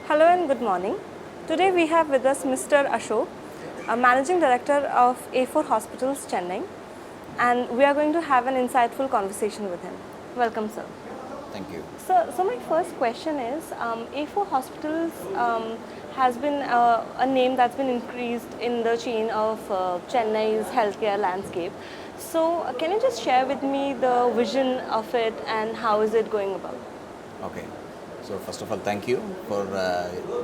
Hello and good morning. Today we have with us Mr. Ashok, a Managing Director of A4 Hospitals, Chennai, and we are going to have an insightful conversation with him. Welcome, sir. Thank you. So my first question is, A4 Hospitals has been a name that's been increased in the chain of Chennai's healthcare landscape. So can you just share with me the vision of it and how is it going about? Okay. So first of all, thank you for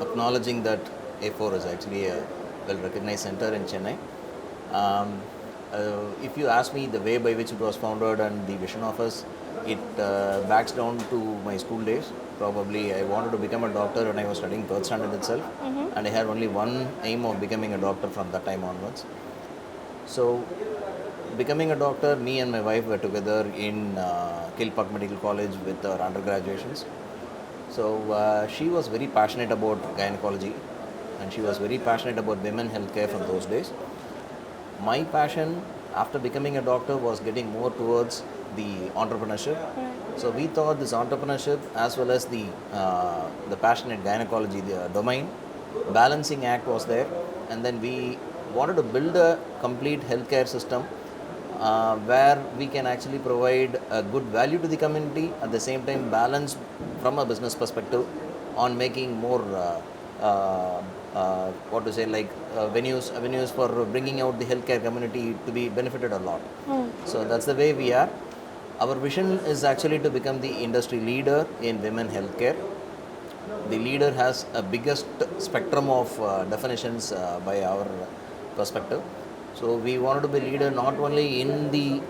acknowledging that A4 is actually a well-recognized center in Chennai. If you ask me the way by which it was founded and the vision of us, it backs down to my school days. Probably I wanted to become a doctor when I was studying third standard itself, and I had only one aim of becoming a doctor from that time onwards. So, becoming a doctor, me and my wife were together in Kilpak Medical College with our undergraduations. So, she was very passionate about gynecology and she was very passionate about women healthcare from those days. My passion after becoming a doctor was getting more towards the entrepreneurship. So, we thought this entrepreneurship as well as the passionate gynecology, the domain, balancing act was there, and then we wanted to build a complete healthcare system where we can actually provide a good value to the community, at the same time balance from a business perspective on making more avenues for bringing out the healthcare community to be benefited a lot. So that's the way we are. Our vision is actually to become the industry leader in women healthcare. The leader has a biggest spectrum of definitions by our perspective. So we wanted to be leader not only in the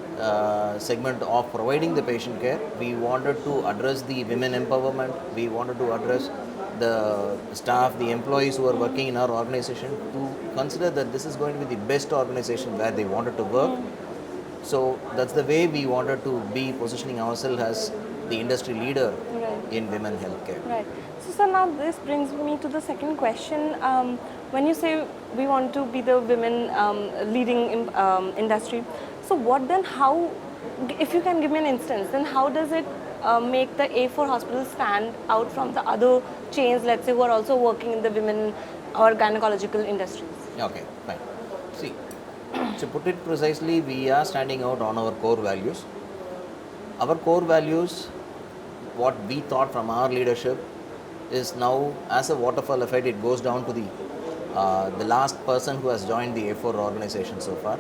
segment of providing the patient care, we wanted to address the women empowerment, we wanted to address the staff, the employees who are working in our organization to consider that this is going to be the best organization where they wanted to work. So that's the way we wanted to be positioning ourselves as the industry leader in women healthcare. Right. So now this brings me to the second question. When you say we want to be the women leading industry, so what then, how, if you can give me an instance, then how does it make the A4 hospital stand out from the other chains, let's say, who are also working in the women or gynecological industries? Okay, fine. See, to put it precisely, we are standing out on our core values. Our core values, what we thought from our leadership, is now as a waterfall effect, it goes down to the last person who has joined the A4 organization so far.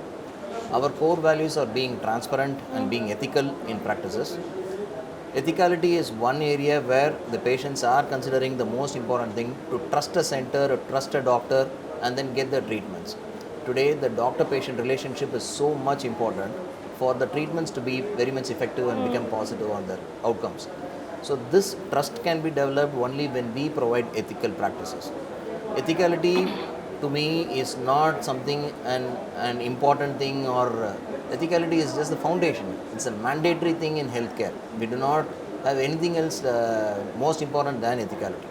Our core values are being transparent and being ethical in practices. Ethicality is one area where the patients are considering the most important thing, to trust a center, trust a doctor, and then get the treatments. Today, the doctor-patient relationship is so much important for the treatments to be very much effective and become positive on their outcomes. So this trust can be developed only when we provide ethical practices. Ethicality to me is not something an important thing, or ethicality is just the foundation. It's a mandatory thing in healthcare. We do not have anything else most important than ethicality.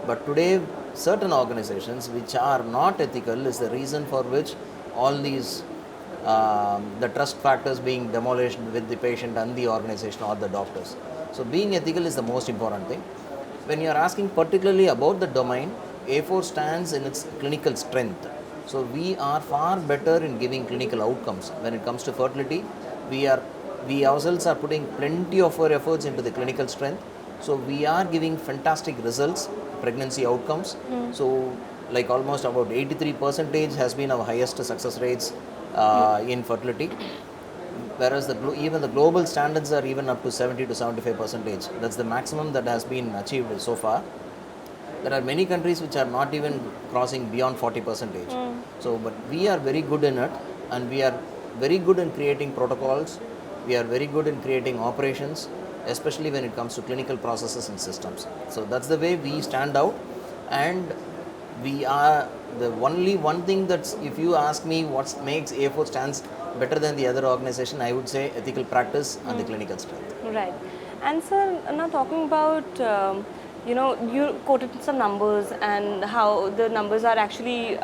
But today, certain organizations which are not ethical is the reason for which all these the trust factors being demolished with the patient and the organization or the doctors. So being ethical is the most important thing. When you are asking particularly about the domain, A4 stands in its clinical strength. So we are far better in giving clinical outcomes. When it comes to fertility, we ourselves are putting plenty of our efforts into the clinical strength. So we are giving fantastic results, pregnancy outcomes. So like almost about 83% has been our highest success rates in fertility. Whereas even the global standards are even up to 70 to 75%. That's the maximum that has been achieved so far. There are many countries which are not even crossing beyond 40%. So, but we are very good in it, and we are very good in creating protocols. We are very good in creating operations, especially when it comes to clinical processes and systems. So that's the way we stand out, and we are the only one thing that's, if you ask me what makes A4 stands better than the other organization, I would say ethical practice and the clinical strength. Right. And sir, now talking about, you quoted some numbers and how the numbers are actually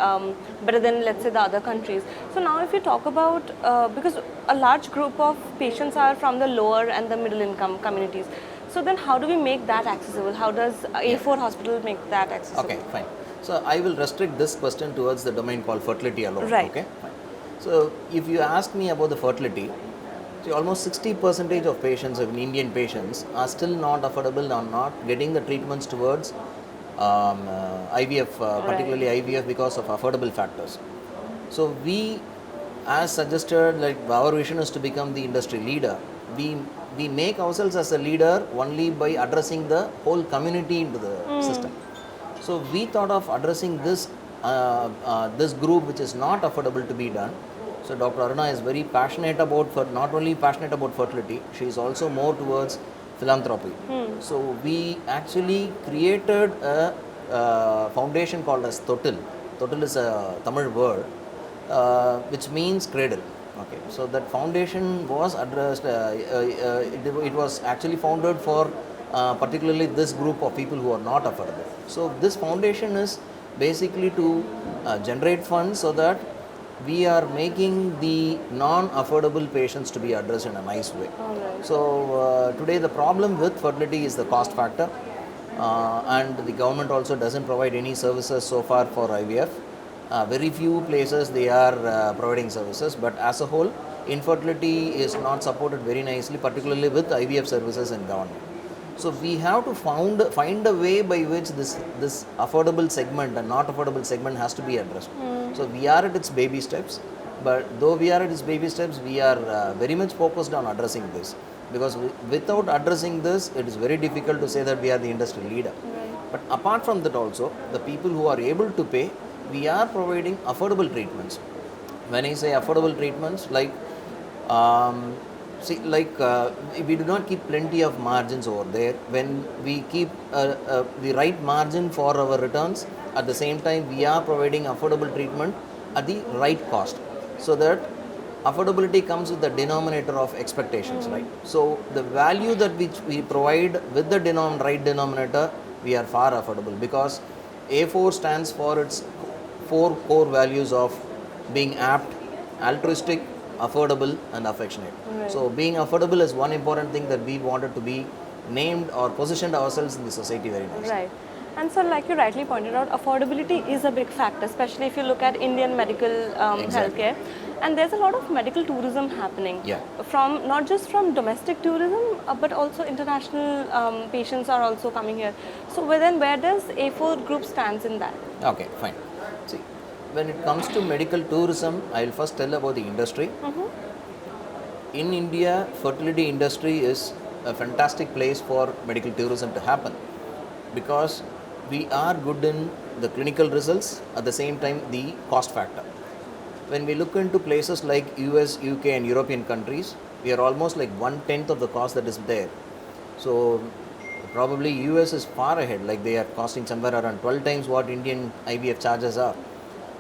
better than, let's say, the other countries. So now if you talk about, because a large group of patients are from the lower and the middle income communities. So then how do we make that accessible? How does A4 hospital make that accessible? Okay, fine. So I will restrict this question towards the domain called fertility alone. Right. Okay, fine. So if you ask me about the fertility, see, almost 60% of patients, of Indian patients, are still not affordable, are not getting the treatments towards IVF, particularly IVF, because of affordable factors. So we, as suggested, like our vision is to become the industry leader. We make ourselves as a leader only by addressing the whole community into the system. So we thought of addressing this group which is not affordable to be done. So Dr. Aruna is very passionate about, not only passionate about fertility, she is also more towards philanthropy. So we actually created a foundation called as Totil. Totil is a Tamil word which means cradle. Okay, so that foundation was addressed. It was actually founded for particularly this group of people who are not affordable. So this foundation is basically to generate funds so that we are making the non-affordable patients to be addressed in a nice way. Alright. So today the problem with fertility is the cost factor, and the government also doesn't provide any services so far for IVF. Very few places they are providing services, but as a whole, infertility is not supported very nicely, particularly with IVF services in government. So we have to find a way by which this affordable segment and not affordable segment has to be addressed. So we are at its baby steps, but though we are at its baby steps, we are very much focused on addressing this, because without addressing this, it is very difficult to say that we are the industry leader. Right. But apart from that also, the people who are able to pay, we are providing affordable treatments. When I say affordable treatments, like we do not keep plenty of margins over there. When we keep the right margin for our returns, at the same time we are providing affordable treatment at the right cost, so that affordability comes with the denominator of expectations, right? So the value that which we provide with the right denominator, we are far affordable, because A4 stands for its 4 core values of being apt, altruistic, affordable and affectionate. Right. So being affordable is one important thing that we wanted to be named or positioned ourselves in the society very nicely. Right. And so, like you rightly pointed out, affordability is a big factor, especially if you look at Indian medical Exactly. healthcare. And there's a lot of medical tourism happening. Yeah. From not just from domestic tourism, but also international patients are also coming here. So, where does A4 group stands in that? Okay, fine. See, when it comes to medical tourism, I will first tell about the industry. In India, fertility industry is a fantastic place for medical tourism to happen, because we are good in the clinical results, at the same time the cost factor. When we look into places like US, UK and European countries, we are almost like 1/10 of the cost that is there. So probably US is far ahead, like they are costing somewhere around 12 times what Indian IVF charges are.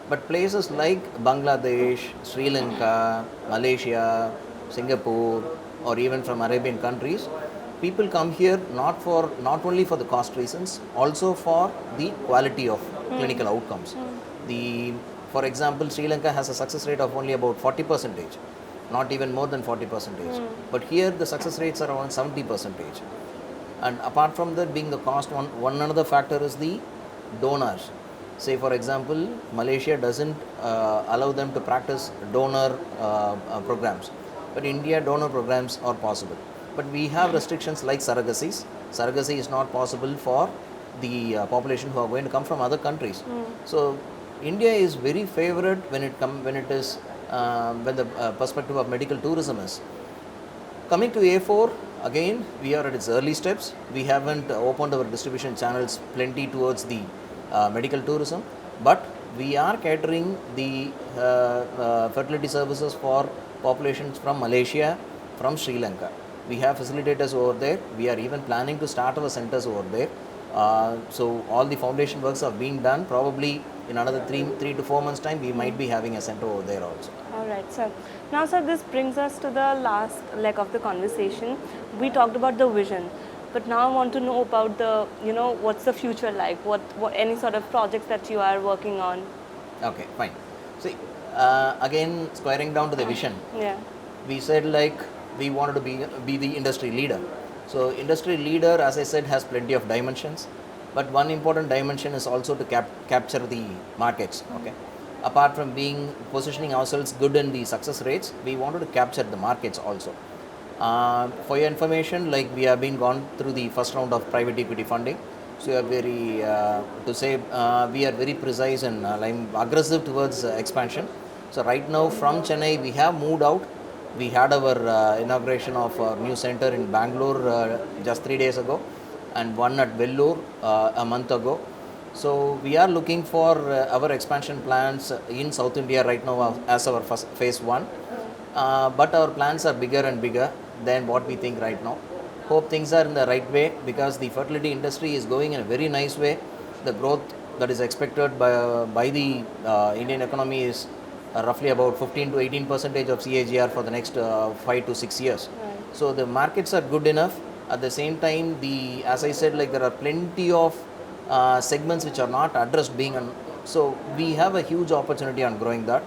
But places like Bangladesh, Sri Lanka, Malaysia, Singapore, or even from Arabian countries, people come here not only for the cost reasons, also for the quality of clinical outcomes. For example, Sri Lanka has a success rate of only about 40%, not even more than 40%. But here the success rates are around 70%. And apart from that being the cost, one another factor is the donors. Say for example, Malaysia doesn't allow them to practice donor programs, but India donor programs are possible. But we have restrictions like surrogacies. Surrogacy is not possible for the population who are going to come from other countries. So India is very favored when the perspective of medical tourism is. Coming to A4, again, we are at its early steps. We haven't opened our distribution channels plenty towards the medical tourism, but we are catering the fertility services for populations from Malaysia, from Sri Lanka. We have facilitators over there. We are even planning to start our centers over there. So all the foundation works are being done. Probably in another 3 to 4 months time, we might be having a center over there also. All right, sir. Now, sir, this brings us to the last leg of the conversation. We talked about the vision, but now I want to know about the, what's the future like? What any sort of projects that you are working on? Okay, fine. See, again, squaring down to the vision. Yeah. We said like we wanted to be the industry leader. So industry leader, as I said, has plenty of dimensions, but one important dimension is also to capture the markets. Okay, apart from being positioning ourselves good in the success rates, we wanted to capture the markets also. For your information, like we have been gone through the first round of private equity funding, so we are very we are very precise and aggressive towards expansion. So right now from Chennai we have moved out. We had our inauguration of our new center in Bangalore just 3 days ago, and one at Vellore a month ago. So we are looking for our expansion plans in South India right now as our first phase one. But our plans are bigger and bigger than what we think right now. Hope things are in the right way, because the fertility industry is going in a very nice way. The growth that is expected by the Indian economy is roughly about 15 to 18 percentage of CAGR for the next 5 to 6 years. Right. So the markets are good enough. At the same time, as I said, like there are plenty of segments which are not addressed so we have a huge opportunity on growing that.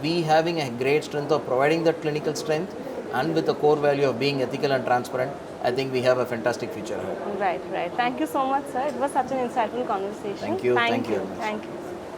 We having a great strength of providing that clinical strength, and with the core value of being ethical and transparent, I think we have a fantastic future ahead. Right, right. Thank you so much, sir. It was such an insightful conversation. Thank you. Thank you very much. Thank you.